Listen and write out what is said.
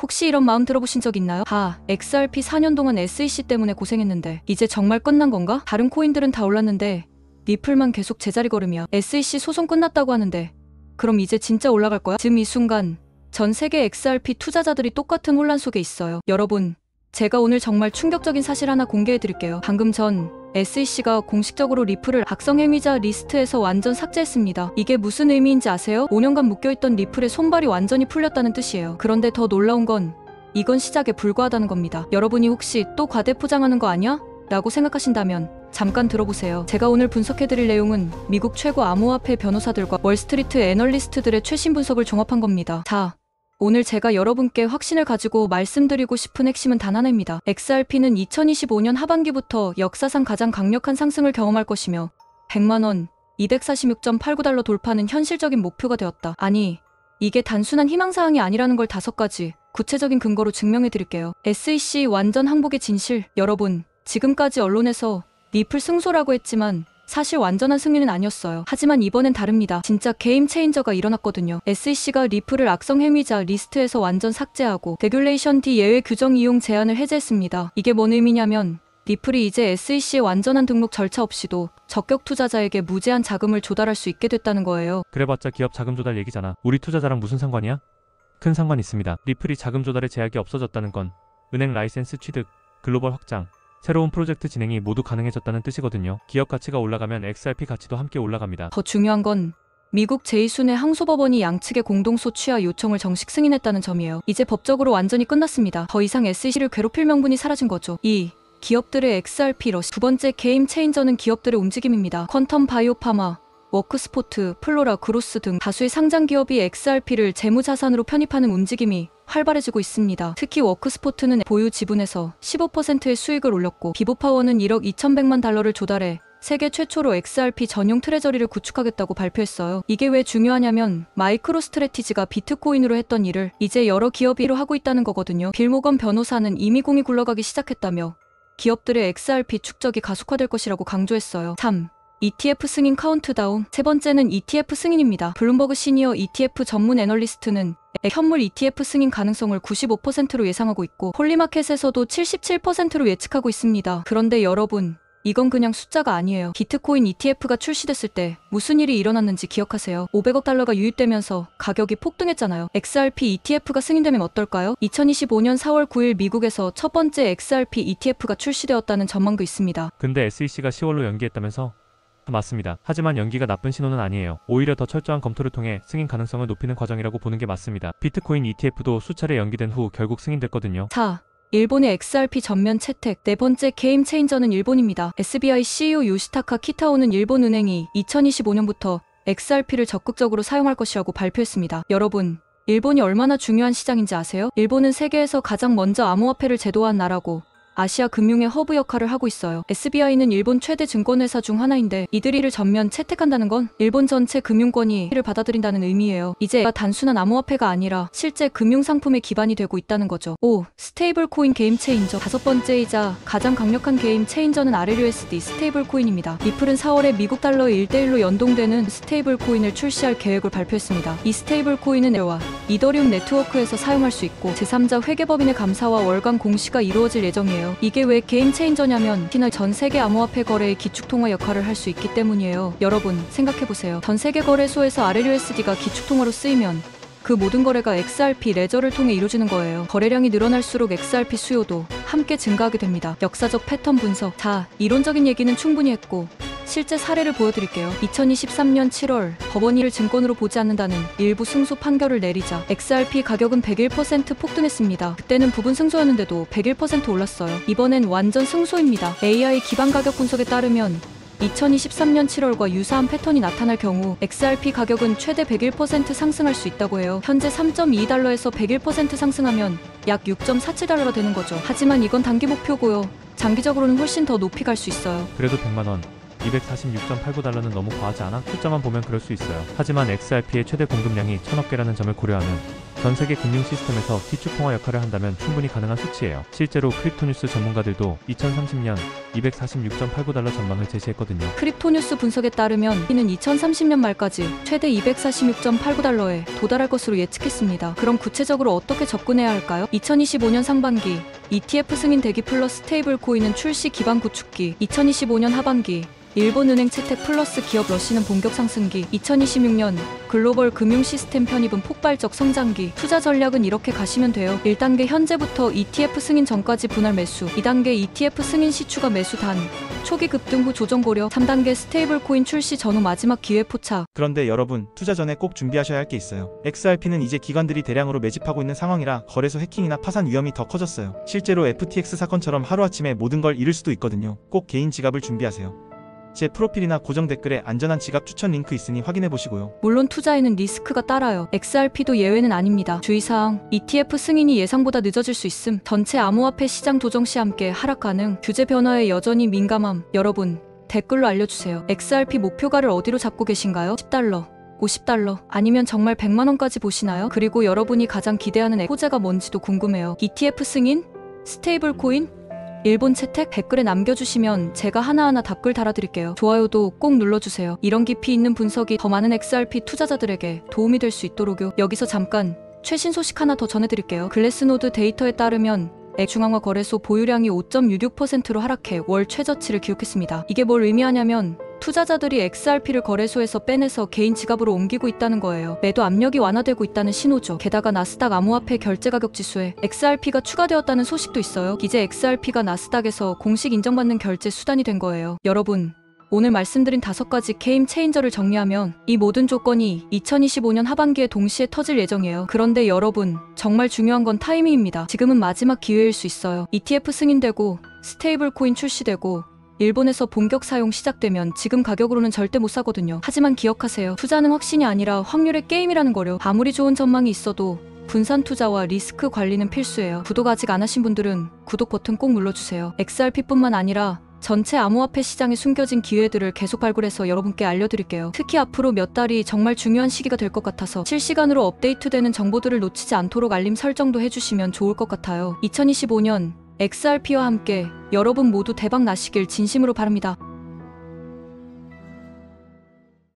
혹시 이런 마음 들어보신 적 있나요? XRP 4년 동안 SEC 때문에 고생했는데 이제 정말 끝난 건가? 다른 코인들은 다 올랐는데 리플만 계속 제자리 걸으며 SEC 소송 끝났다고 하는데 그럼 이제 진짜 올라갈 거야? 지금 이 순간 전 세계 XRP 투자자들이 똑같은 혼란 속에 있어요. 여러분, 제가 오늘 정말 충격적인 사실 하나 공개해드릴게요. 방금 전 SEC가 공식적으로 리플을 악성 행위자 리스트에서 완전 삭제했습니다. 이게 무슨 의미인지 아세요? 5년간 묶여있던 리플의 손발이 완전히 풀렸다는 뜻이에요. 그런데 더 놀라운 건 이건 시작에 불과하다는 겁니다. 여러분이 혹시 또 과대포장하는 거 아니야? 라고 생각하신다면 잠깐 들어보세요. 제가 오늘 분석해드릴 내용은 미국 최고 암호화폐 변호사들과 월스트리트 애널리스트들의 최신 분석을 종합한 겁니다. 자, 오늘 제가 여러분께 확신을 가지고 말씀드리고 싶은 핵심은 단 하나입니다. XRP는 2025년 하반기부터 역사상 가장 강력한 상승을 경험할 것이며 100만원, 246.89달러 돌파는 현실적인 목표가 되었다. 아니, 이게 단순한 희망사항이 아니라는 걸 5가지 구체적인 근거로 증명해드릴게요. SEC 완전 항복의 진실. 여러분, 지금까지 언론에서 리플 승소라고 했지만 사실 완전한 승리는 아니었어요. 하지만 이번엔 다릅니다. 진짜 게임 체인저가 일어났거든요. SEC가 리플을 악성 행위자 리스트에서 완전 삭제하고 레귤레이션 D 예외 규정 이용 제한을 해제했습니다. 이게 뭔 의미냐면 리플이 이제 SEC의 완전한 등록 절차 없이도 적격 투자자에게 무제한 자금을 조달할 수 있게 됐다는 거예요. 그래봤자 기업 자금 조달 얘기잖아. 우리 투자자랑 무슨 상관이야? 큰 상관 있습니다. 리플이 자금 조달의 제약이 없어졌다는 건 은행 라이센스 취득, 글로벌 확장, 새로운 프로젝트 진행이 모두 가능해졌다는 뜻이거든요. 기업 가치가 올라가면 XRP 가치도 함께 올라갑니다. 더 중요한 건 미국 제2순회 항소법원이 양측의 공동소 취하 요청을 정식 승인했다는 점이에요. 이제 법적으로 완전히 끝났습니다. 더 이상 SEC를 괴롭힐 명분이 사라진 거죠. 기업들의 XRP 러시. 두 번째 게임 체인저는 기업들의 움직임입니다. 퀀텀 바이오파마, 워크스포트, 플로라, 그로스 등 다수의 상장 기업이 XRP를 재무자산으로 편입하는 움직임이 활발해지고 있습니다. 특히 워크스포트는 보유 지분에서 15%의 수익을 올렸고 비보파워는 1억 2,100만 달러를 조달해 세계 최초로 XRP 전용 트레저리를 구축하겠다고 발표했어요. 이게 왜 중요하냐면 마이크로 스트래티지가 비트코인으로 했던 일을 이제 여러 기업이 하고 있다는 거거든요. 빌 모건 변호사는 이미 공이 굴러가기 시작했다며 기업들의 XRP 축적이 가속화될 것이라고 강조했어요. 3. ETF 승인 카운트다운. 세 번째는 ETF 승인입니다. 블룸버그 시니어 ETF 전문 애널리스트는 현물 ETF 승인 가능성을 95%로 예상하고 있고 홀리마켓에서도 77%로 예측하고 있습니다. 그런데 여러분, 이건 그냥 숫자가 아니에요. 비트코인 ETF가 출시됐을 때 무슨 일이 일어났는지 기억하세요? 500억 달러가 유입되면서 가격이 폭등했잖아요. XRP ETF가 승인되면 어떨까요? 2025년 4월 9일 미국에서 첫 번째 XRP ETF가 출시되었다는 전망도 있습니다. 근데 SEC가 10월로 연기했다면서? 맞습니다. 하지만 연기가 나쁜 신호는 아니에요. 오히려 더 철저한 검토를 통해 승인 가능성을 높이는 과정이라고 보는 게 맞습니다. 비트코인 ETF도 수차례 연기된 후 결국 승인됐거든요. 자, 일본의 XRP 전면 채택. 네 번째 게임 체인저는 일본입니다. SBI CEO 요시타카 키타오는 일본 은행이 2025년부터 XRP를 적극적으로 사용할 것이라고 발표했습니다. 여러분, 일본이 얼마나 중요한 시장인지 아세요? 일본은 세계에서 가장 먼저 암호화폐를 제도화한 나라고 아시아 금융의 허브 역할을 하고 있어요. SBI는 일본 최대 증권회사 중 하나인데 이들이 이를 전면 채택한다는 건 일본 전체 금융권이 이를 받아들인다는 의미예요. 이제 단순한 암호화폐가 아니라 실제 금융상품의 기반이 되고 있다는 거죠. 5. 스테이블 코인 게임 체인저. 5번째이자 가장 강력한 게임 체인저는 RLUSD 스테이블 코인입니다. 리플은 4월에 미국 달러의 1대1로 연동되는 스테이블 코인을 출시할 계획을 발표했습니다. 이 스테이블 코인은 에와 이더리움 네트워크에서 사용할 수 있고 제3자 회계법인의 감사와 월간 공시가 이루어질 예정이에요. 이게 왜 게임 체인저냐면 특히나 전 세계 암호화폐 거래의 기축통화 역할을 할 수 있기 때문이에요. 여러분, 생각해보세요. 전 세계 거래소에서 RLUSD가 기축통화로 쓰이면 그 모든 거래가 XRP 레저를 통해 이루어지는 거예요. 거래량이 늘어날수록 XRP 수요도 함께 증가하게 됩니다. 역사적 패턴 분석. 자, 이론적인 얘기는 충분히 했고 실제 사례를 보여드릴게요. 2023년 7월 법원이 이를 증권으로 보지 않는다는 일부 승소 판결을 내리자 XRP 가격은 101% 폭등했습니다. 그때는 부분 승소였는데도 101% 올랐어요. 이번엔 완전 승소입니다. AI 기반 가격 분석에 따르면 2023년 7월과 유사한 패턴이 나타날 경우 XRP 가격은 최대 101% 상승할 수 있다고 해요. 현재 3.2달러에서 101% 상승하면 약 6.47달러가 되는 거죠. 하지만 이건 단기 목표고요. 장기적으로는 훨씬 더 높이 갈 수 있어요. 그래도 100만원, 246.89달러는 너무 과하지 않아? 숫자만 보면 그럴 수 있어요. 하지만 XRP의 최대 공급량이 1000억 개라는 점을 고려하면 전 세계 금융 시스템에서 기축통화 역할을 한다면 충분히 가능한 수치예요. 실제로 크립토뉴스 전문가들도 2030년 246.89달러 전망을 제시했거든요. 크립토뉴스 분석에 따르면 이는 2030년 말까지 최대 246.89달러에 도달할 것으로 예측했습니다. 그럼 구체적으로 어떻게 접근해야 할까요? 2025년 상반기 ETF 승인 대기 플러스 스테이블 코인은 출시 기반 구축기, 2025년 하반기 일본은행 채택 플러스 기업 러시는 본격 상승기, 2026년 글로벌 금융 시스템 편입은 폭발적 성장기. 투자 전략은 이렇게 가시면 돼요. 1단계 현재부터 ETF 승인 전까지 분할 매수, 2단계 ETF 승인 시 추가 매수 단, 초기 급등 후 조정 고려, 3단계 스테이블 코인 출시 전후 마지막 기회 포착. 그런데 여러분, 투자 전에 꼭 준비하셔야 할 게 있어요. XRP는 이제 기관들이 대량으로 매집하고 있는 상황이라 거래소 해킹이나 파산 위험이 더 커졌어요. 실제로 FTX 사건처럼 하루아침에 모든 걸 잃을 수도 있거든요. 꼭 개인 지갑을 준비하세요. 제 프로필이나 고정 댓글에 안전한 지갑 추천 링크 있으니 확인해보시고요. 물론 투자에는 리스크가 따라요. XRP도 예외는 아닙니다. 주의사항, ETF 승인이 예상보다 늦어질 수 있음. 전체 암호화폐 시장 조정 시 함께 하락 가능. 규제 변화에 여전히 민감함. 여러분, 댓글로 알려주세요. XRP 목표가를 어디로 잡고 계신가요? 10달러, 50달러, 아니면 정말 100만원까지 보시나요? 그리고 여러분이 가장 기대하는 호재가 뭔지도 궁금해요. ETF 승인? 스테이블 코인? 일본 채택? 댓글에 남겨주시면 제가 하나하나 답글 달아드릴게요. 좋아요도 꼭 눌러주세요. 이런 깊이 있는 분석이 더 많은 XRP 투자자들에게 도움이 될 수 있도록요. 여기서 잠깐 최신 소식 하나 더 전해드릴게요. 글래스노드 데이터에 따르면 중앙화 거래소 보유량이 5.66%로 하락해 월 최저치를 기록했습니다. 이게 뭘 의미하냐면 투자자들이 XRP를 거래소에서 빼내서 개인 지갑으로 옮기고 있다는 거예요. 매도 압력이 완화되고 있다는 신호죠. 게다가 나스닥 암호화폐 결제가격 지수에 XRP가 추가되었다는 소식도 있어요. 이제 XRP가 나스닥에서 공식 인정받는 결제 수단이 된 거예요. 여러분, 오늘 말씀드린 5가지 게임 체인저를 정리하면 이 모든 조건이 2025년 하반기에 동시에 터질 예정이에요. 그런데 여러분, 정말 중요한 건 타이밍입니다. 지금은 마지막 기회일 수 있어요. ETF 승인되고 스테이블 코인 출시되고 일본에서 본격 사용 시작되면 지금 가격으로는 절대 못 사거든요. 하지만 기억하세요. 투자는 확신이 아니라 확률의 게임이라는 거요. 아무리 좋은 전망이 있어도 분산 투자와 리스크 관리는 필수예요. 구독 아직 안 하신 분들은 구독 버튼 꼭 눌러주세요. XRP뿐만 아니라 전체 암호화폐 시장에 숨겨진 기회들을 계속 발굴해서 여러분께 알려드릴게요. 특히 앞으로 몇 달이 정말 중요한 시기가 될 것 같아서 실시간으로 업데이트되는 정보들을 놓치지 않도록 알림 설정도 해주시면 좋을 것 같아요. 2025년 XRP와 함께 여러분 모두 대박 나시길 진심으로 바랍니다.